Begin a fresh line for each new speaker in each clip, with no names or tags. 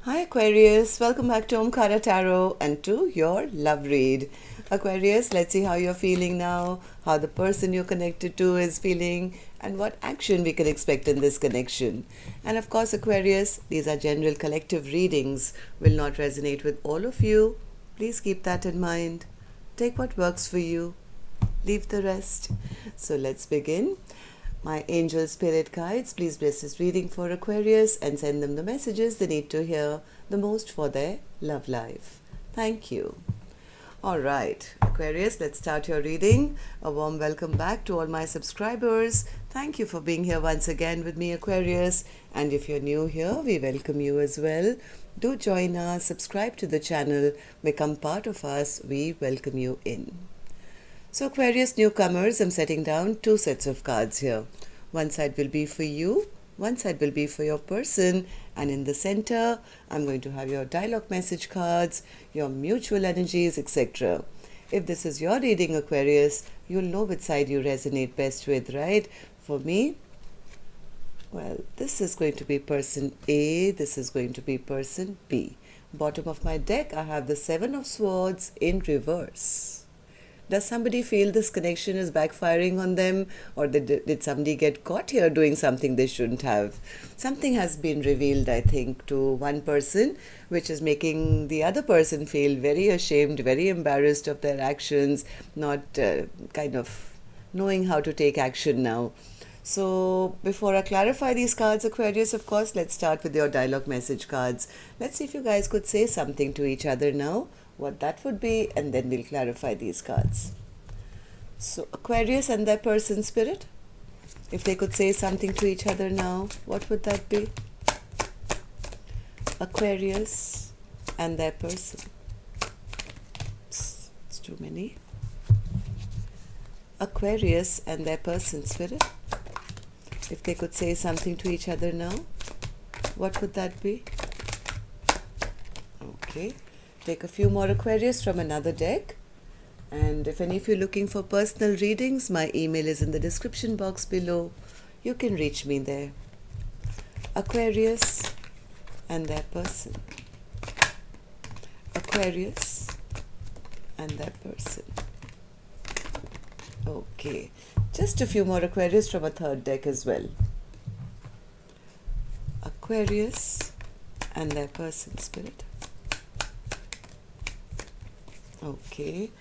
Hi Aquarius, welcome back to Omkaratarot and to your love read. Aquarius, let's see how you're feeling now, how the person you're connected to is feeling, and what action we can expect in this connection. And of course, Aquarius, these are general collective readings, will not resonate with all of you. Please keep that in mind. Take what works for you, leave the rest. So let's begin. My angel spirit guides, please bless this reading for Aquarius and send them the messages they need to hear the most for their love life. Thank you. Alright, Aquarius, let's start your reading. A warm welcome back to all my subscribers. Thank you for being here once again with me, Aquarius. And if you're new here, we welcome you as well. Do join us, subscribe to the channel, become part of us. We welcome you in. So Aquarius newcomers, I'm setting down two sets of cards here. One side will be for you, one side will be for your person, and in the center, I'm going to have your dialogue message cards, your mutual energies, etc. If this is your reading, Aquarius, you'll know which side you resonate best with, right? For me, well, this is going to be person A, this is going to be person B. Bottom of my deck, I have the Seven of Swords in reverse. Does somebody feel this connection is backfiring on them, or did somebody get caught here doing something they shouldn't have? Something has been revealed, I think, to one person, which is making the other person feel very ashamed, very embarrassed of their actions, not kind of knowing how to take action now. So before I clarify these cards, Aquarius, of course, let's start with your dialogue message cards. Let's see if you guys could say something to each other now, what that would be, and then we'll clarify these cards. So Aquarius and their person spirit, if they could say something to each other now, what would that be? Aquarius and their person. It's too many. Aquarius and their person spirit, if they could say something to each other now, what would that be? Okay. Take a few more Aquarius from another deck. And if any of you are looking for personal readings, my email is in the description box below. You can reach me there. Aquarius and their person. Aquarius and their person. Okay. Just a few more Aquarius from a third deck as well. Aquarius and their person spirit. Okay,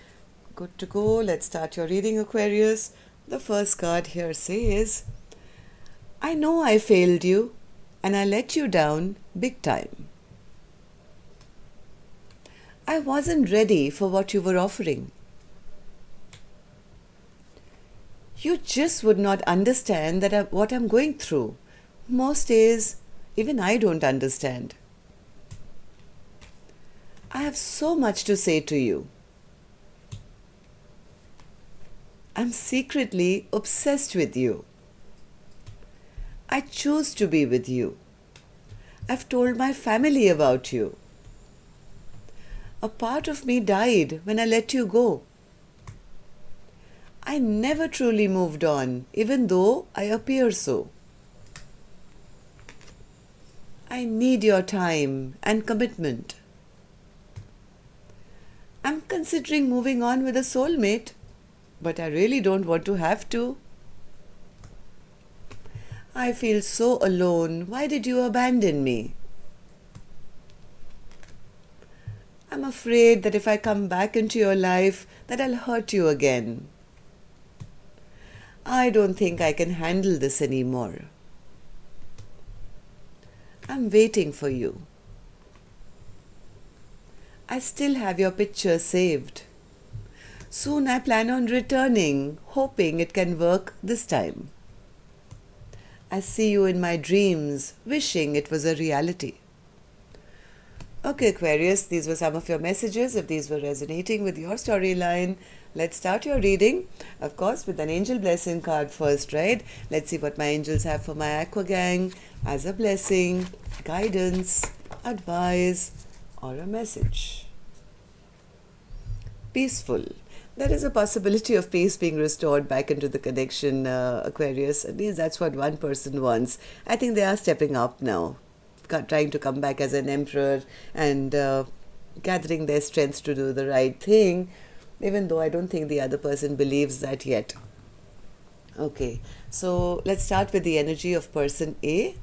good to go. Let's start your reading, Aquarius. The first card here says, I know I failed you and I let you down big time. I wasn't ready for what you were offering. You just would not understand what I'm going through. Most days, even I don't understand. I have so much to say to you. I'm secretly obsessed with you. I choose to be with you. I've told my family about you. A part of me died when I let you go. I never truly moved on, even though I appear so. I need your time and commitment. I'm considering moving on with a soulmate, but I really don't want to have to. I feel so alone. Why did you abandon me? I'm afraid that if I come back into your life, that I'll hurt you again. I don't think I can handle this anymore. I'm waiting for you. I still have your picture saved. Soon I plan on returning, hoping it can work this time. I see you in my dreams, wishing it was a reality. Okay, Aquarius, these were some of your messages. If these were resonating with your storyline, let's start your reading. Of course, with an angel blessing card first, right? Let's see what my angels have for my Aqua Gang as a blessing, guidance, advice, or a message. Peaceful. There is a possibility of peace being restored back into the connection, Aquarius. At least that's what one person wants. I think they are stepping up now. trying to come back as an emperor and gathering their strength to do the right thing, even though I don't think the other person believes that yet. Okay, so let's start with the energy of person A.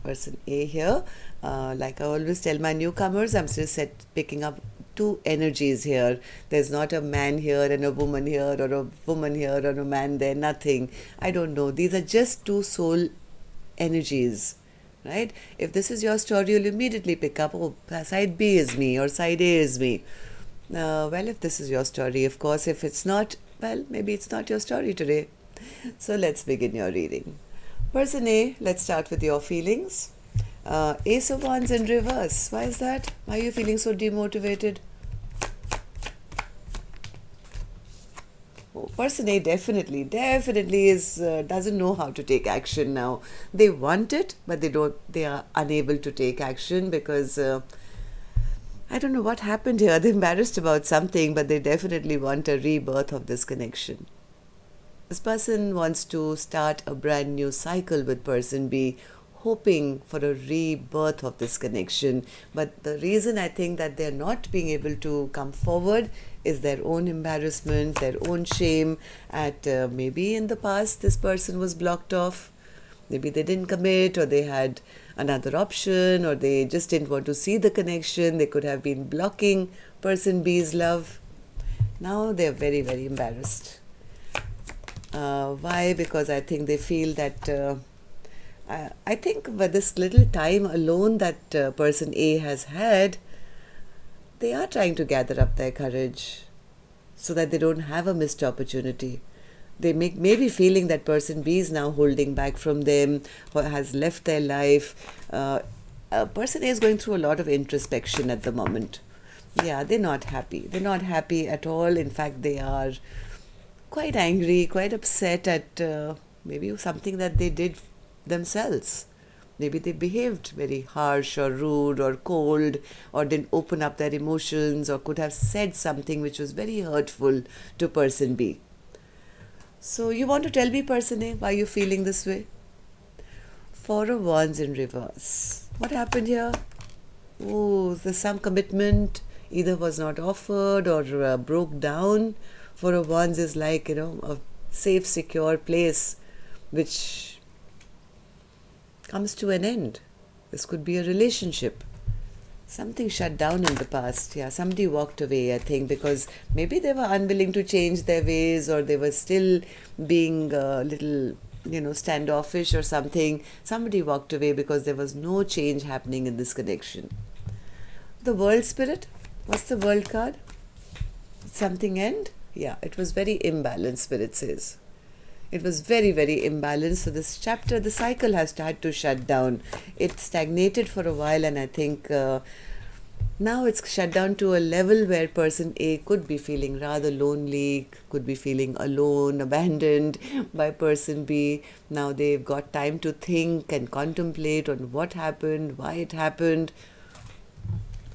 Person A here. Like I always tell my newcomers, I'm still picking up two energies here. There's not a man here and a woman here, or a woman here or a man there, nothing. I don't know. These are just two soul energies, right? If this is your story, you'll immediately pick up, oh, side B is me or side A is me. Well, if this is your story, of course. If it's not, well, maybe it's not your story today. So let's begin your reading. Person A, let's start with your feelings. Ace of Wands in reverse. Why is that? Why are you feeling so demotivated? Oh, person A definitely is doesn't know how to take action now. They want it, but they are unable to take action because I don't know what happened here. They're embarrassed about something, but they definitely want a rebirth of this connection. This person wants to start a brand new cycle with person B, hoping for a rebirth of this connection. But the reason I think that they're not being able to come forward is their own embarrassment, their own shame at maybe in the past this person was blocked off. Maybe they didn't commit, or they had another option, or they just didn't want to see the connection. They could have been blocking person B's love. Now they're very, very embarrassed. Why? Because I think they feel that I think with this little time alone that person A has had, they are trying to gather up their courage so that they don't have a missed opportunity. They may be feeling that person B is now holding back from them or has left their life. Person A is going through a lot of introspection at the moment. Yeah, they're not happy. They're not happy at all. In fact, they are quite angry, quite upset at maybe something that they did themselves. Maybe they behaved very harsh or rude or cold, or didn't open up their emotions, or could have said something which was very hurtful to person B. So you want to tell me, person A, why you're feeling this way? Four of Wands in reverse. What happened here? Oh, there's some commitment either was not offered or broke down. Four of Wands is like, a safe, secure place which comes to an end. This could be a relationship. Something shut down in the past. Yeah, somebody walked away, I think, because maybe they were unwilling to change their ways, or they were still being a little, standoffish or something. Somebody walked away because there was no change happening in this connection. The World Spirit. What's the World card? Did something end? Yeah, it was very imbalanced, Spirit says. It was very, very imbalanced. So this chapter, the cycle has started to shut down. It stagnated for a while, and I think now it's shut down to a level where person A could be feeling rather lonely, could be feeling alone, abandoned by person B. Now they've got time to think and contemplate on what happened, why it happened.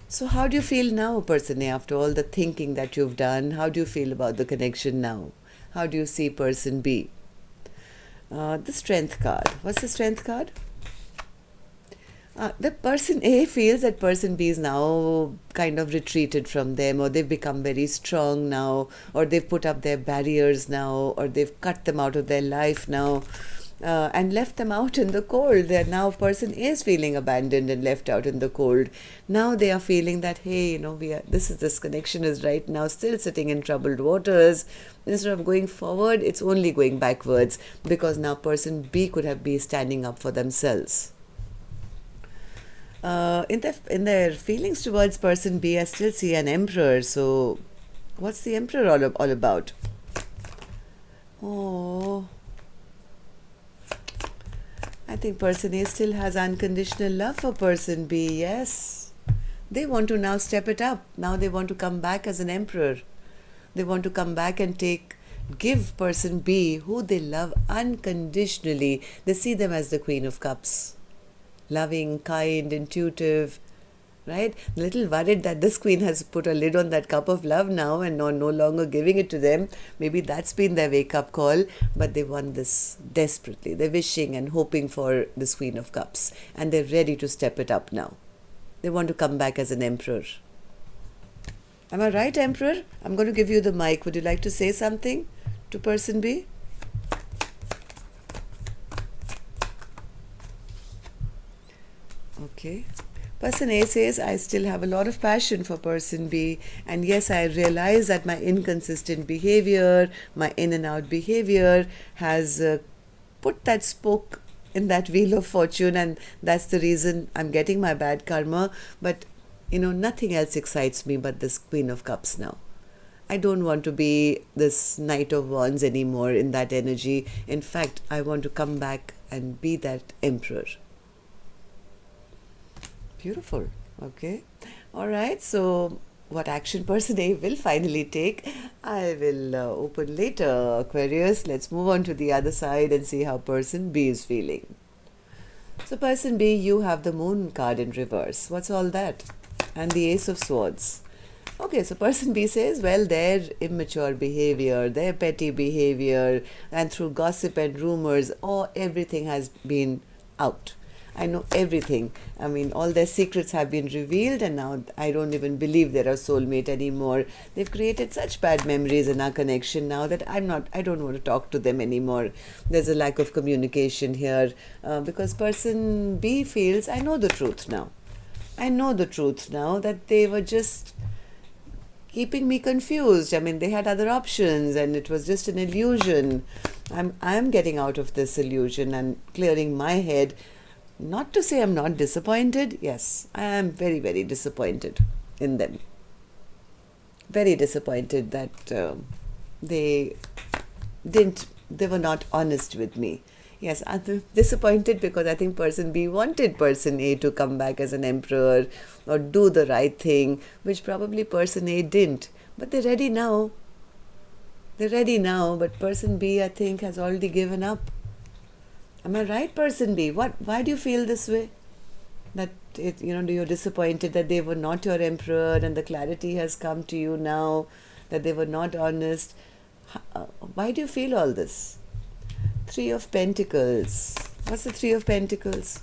So how do you feel now, person A, after all the thinking that you've done? How do you feel about the connection now? How do you see person B? The Strength card. What's the Strength card? The person A feels that person B is now kind of retreated from them, or they've become very strong now, or they've put up their barriers now, or they've cut them out of their life now, and left them out in the cold. They're now, person A is feeling abandoned and left out in the cold. Now they are feeling that, hey, this connection is right now still sitting in troubled waters. Instead of going forward, it's only going backwards, because now person B could have been standing up for themselves. In their feelings towards person B, I still see an Emperor. So what's the Emperor all about? Oh, I think person A still has unconditional love for person B. Yes, they want to now step it up. Now they want to come back as an Emperor. They want to come back and give person B, who they love unconditionally. They see them as the Queen of Cups. Loving, kind, intuitive, right? A little worried that this queen has put a lid on that cup of love now and no longer giving it to them. Maybe that's been their wake-up call, but they want this desperately. They're wishing and hoping for this Queen of Cups, and they're ready to step it up now. They want to come back as an emperor. Am I right, Emperor? I'm going to give you the mic. Would you like to say something to person B? Okay. Person A says, I still have a lot of passion for person B, and yes, I realize that my inconsistent behavior, my in and out behavior has put that spoke in that wheel of fortune, and that's the reason I'm getting my bad karma. But nothing else excites me but this Queen of Cups now. I don't want to be this Knight of Wands anymore in that energy. In fact, I want to come back and be that emperor. Beautiful. Okay. All right. So what action person A will finally take, I will open later, Aquarius. Let's move on to the other side and see how person B is feeling. So person B, you have the Moon card in reverse. What's all that? And the Ace of Swords. Okay, so person B says, well, their immature behavior, their petty behavior, and through gossip and rumors, everything has been out. I know everything. I mean, all their secrets have been revealed, and now I don't even believe they're a soulmate anymore. They've created such bad memories in our connection now that I don't want to talk to them anymore. There's a lack of communication here because person B feels, I know the truth now. I know the truth now that they were just keeping me confused. I mean, they had other options and it was just an illusion. I'm getting out of this illusion and clearing my head. Not to say I'm not disappointed. Yes, I am very, very disappointed in them. Very disappointed that they were not honest with me. Yes, I'm disappointed because I think person B wanted person A to come back as an emperor or do the right thing, which probably person A didn't. But they're ready now. They're ready now, but person B, I think, has already given up. Am I right, person B? Why do you feel this way? That you're disappointed that they were not your emperor, and the clarity has come to you now that they were not honest. Why do you feel all this? Three of Pentacles. What's the Three of Pentacles?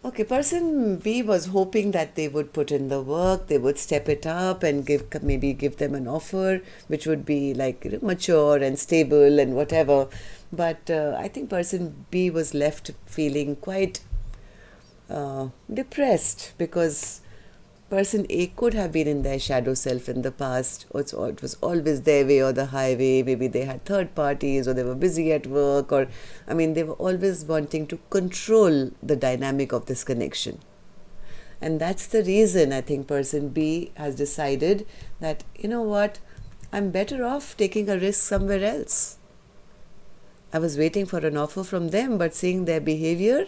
Okay, person B was hoping that they would put in the work, they would step it up and maybe give them an offer which would be like mature and stable and whatever. But I think person B was left feeling quite depressed because person A could have been in their shadow self in the past. It was always their way or the highway. Maybe they had third parties or they were busy at work, or they were always wanting to control the dynamic of this connection. And that's the reason I think person B has decided that, you know what, I'm better off taking a risk somewhere else. I was waiting for an offer from them, but seeing their behavior,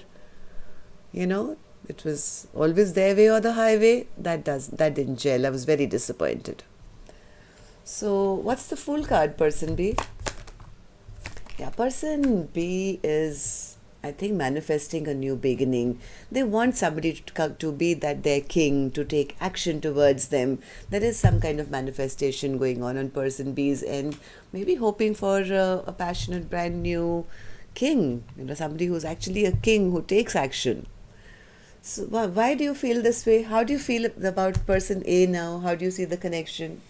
it was always their way or the highway. That didn't gel. I was very disappointed. So what's the Fool card, person B? Yeah, person B is, I think, manifesting a new beginning. They want somebody to be their king, to take action towards them. There is some kind of manifestation going on person B's end. Maybe hoping for a passionate, brand new king. Somebody who's actually a king who takes action. So why do you feel this way? How do you feel about person A now? How do you see the connection?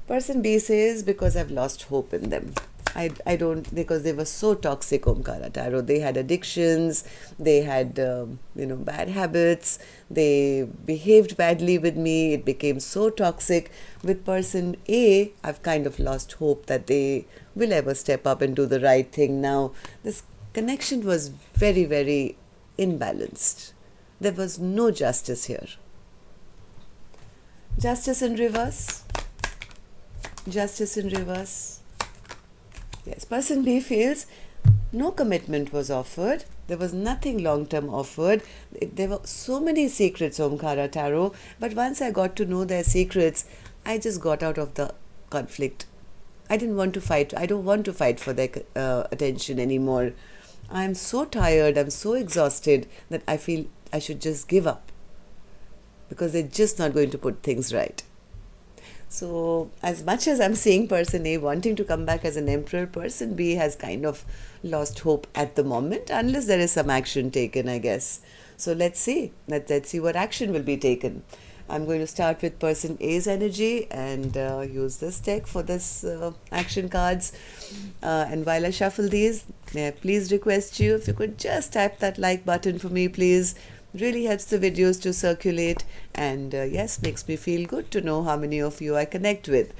Person B says, because I've lost hope in them. I don't, because they were so toxic, Omkaratarot. They had addictions, they had, bad habits, they behaved badly with me, it became so toxic. With person A, I've kind of lost hope that they will ever step up and do the right thing now. This connection was very, very imbalanced. There was no justice here. Justice in reverse. Justice in reverse. Yes, person B feels no commitment was offered. There was nothing long-term offered. There were so many secrets, Omkaratarot, but once I got to know their secrets, I just got out of the conflict. I didn't want to fight. I don't want to fight for their attention anymore. I'm so tired, I'm so exhausted that I feel I should just give up, because they're just not going to put things right. So as much as I'm seeing person A wanting to come back as an emperor, person B has kind of lost hope at the moment, unless there is some action taken, I guess. So let's see. Let's see what action will be taken. I'm going to start with person A's energy and use this deck for this action cards. And while I shuffle these, may I please request you, if you could just tap that like button for me, please. Really helps the videos to circulate, and yes, makes me feel good to know how many of you I connect with.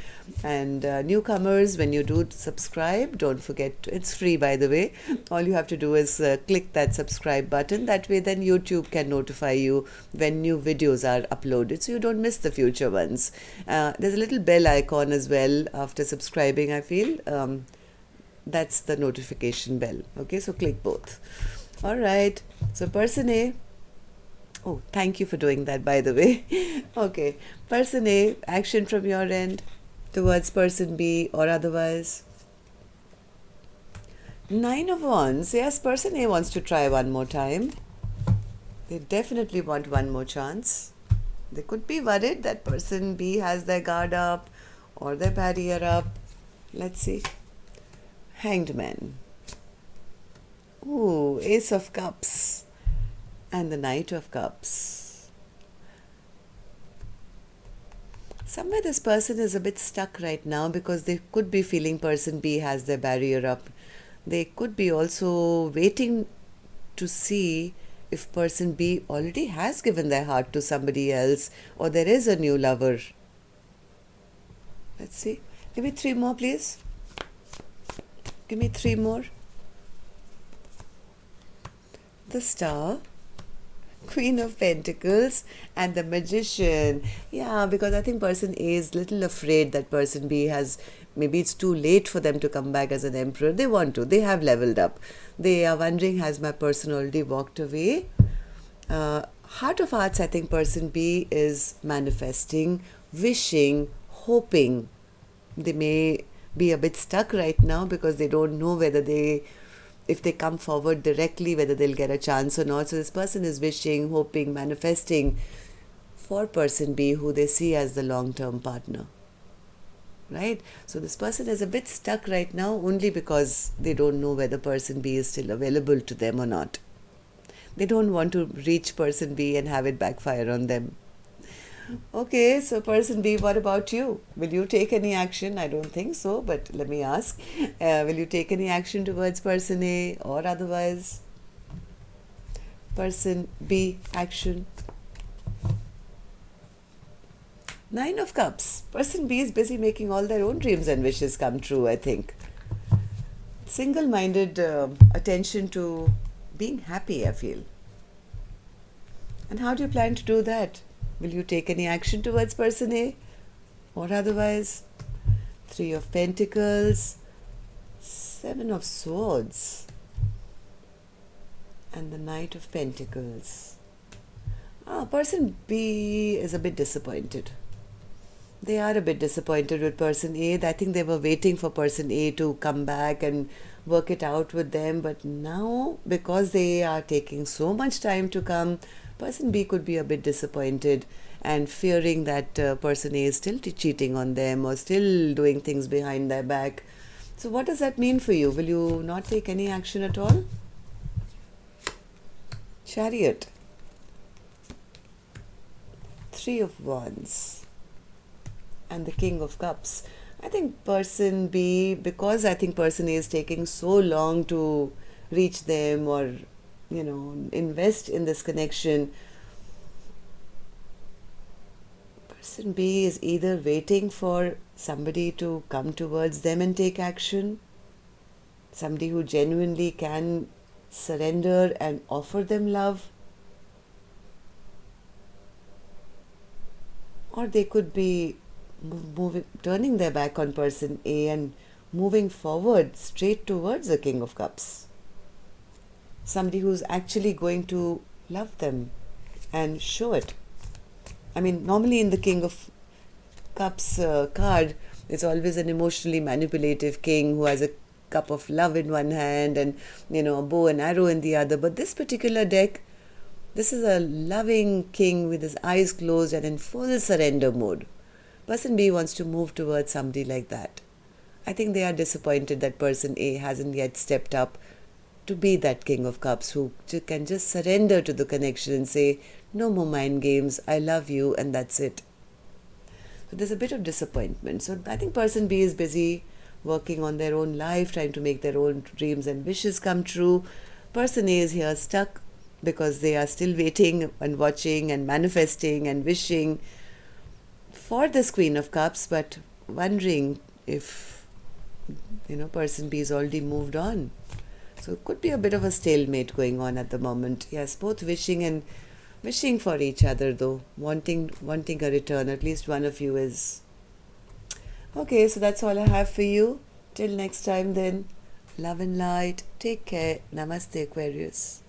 And newcomers, when you do subscribe, don't forget to, it's free by the way. All you have to do is click that subscribe button. That way then YouTube can notify you when new videos are uploaded, so you don't miss the future ones. There's a little bell icon as well after subscribing, I feel. That's the notification bell. Okay, so click both. All right, so person A. Oh, thank you for doing that, by the way. Okay, person A, action from your end towards person B or otherwise. 9 of Wands. Yes, person A wants to try one more time. They definitely want one more chance. They could be worried that person B has their guard up or their barrier up. Let's see. Hanged Man. Ooh, Ace of Cups. And the Knight of Cups. Somewhere this person is a bit stuck right now, because they could be feeling person B has their barrier up. They could be also waiting to see if person B already has given their heart to somebody else, or there is a new lover. Let's see. Give me 3 more, please. Give me 3 more. The Star, Queen of Pentacles, and the Magician. Yeah, because I think person A is little afraid that person B has, maybe it's too late for them to come back as an emperor. They want to. They have leveled up. They are wondering, has my person already walked away? Heart of Hearts, I think person B is manifesting, wishing, hoping. They may be a bit stuck right now because they don't know whether if they come forward directly, whether they'll get a chance or not. So this person is wishing, hoping, manifesting for person B, who they see as the long-term partner. Right? So this person is a bit stuck right now only because they don't know whether person B is still available to them or not. They don't want to reach person B and have it backfire on them. Okay, so person B, what about you? Will you take any action? I don't think so, but let me ask. Will you take any action towards person A or otherwise? Person B, action. 9 of Cups. Person B is busy making all their own dreams and wishes come true, I think. Single-minded attention to being happy, I feel. And how do you plan to do that? Will you take any action towards person A or otherwise? 3 of Pentacles, 7 of Swords, and the Knight of Pentacles. Person B is a bit disappointed. They are a bit disappointed with person A. I think they were waiting for person A to come back and work it out with them. But now, because they are taking so much time to come, person B could be a bit disappointed and fearing that person A is still cheating on them or still doing things behind their back. So what does that mean for you? Will you not take any action at all? Chariot. 3 of Wands. And the King of Cups. I think person B, because I think person A is taking so long to reach them or, invest in this connection, person B is either waiting for somebody to come towards them and take action, somebody who genuinely can surrender and offer them love, or they could be turning their back on person A and moving forward straight towards the King of Cups. Somebody who's actually going to love them and show it. I mean, normally in the King of Cups card, it's always an emotionally manipulative king who has a cup of love in one hand and, a bow and arrow in the other. But this particular deck, This is a loving king with his eyes closed and in full surrender mode. Person B wants to move towards somebody like that. I think they are disappointed that person A hasn't yet stepped up to be that king of cups who can just surrender to the connection and say, no more mind games, I love you, and that's it. So there's a bit of disappointment. So I think person B is busy working on their own life, trying to make their own dreams and wishes come true. Person A is here stuck because they are still waiting and watching and manifesting and wishing for this Queen of Cups, but wondering if, person B is already moved on. So it could be a bit of a stalemate going on at the moment. Yes, both wishing for each other though, wanting a return. At least one of you is. Okay, so that's all I have for you. Till next time then, love and light. Take care. Namaste, Aquarius.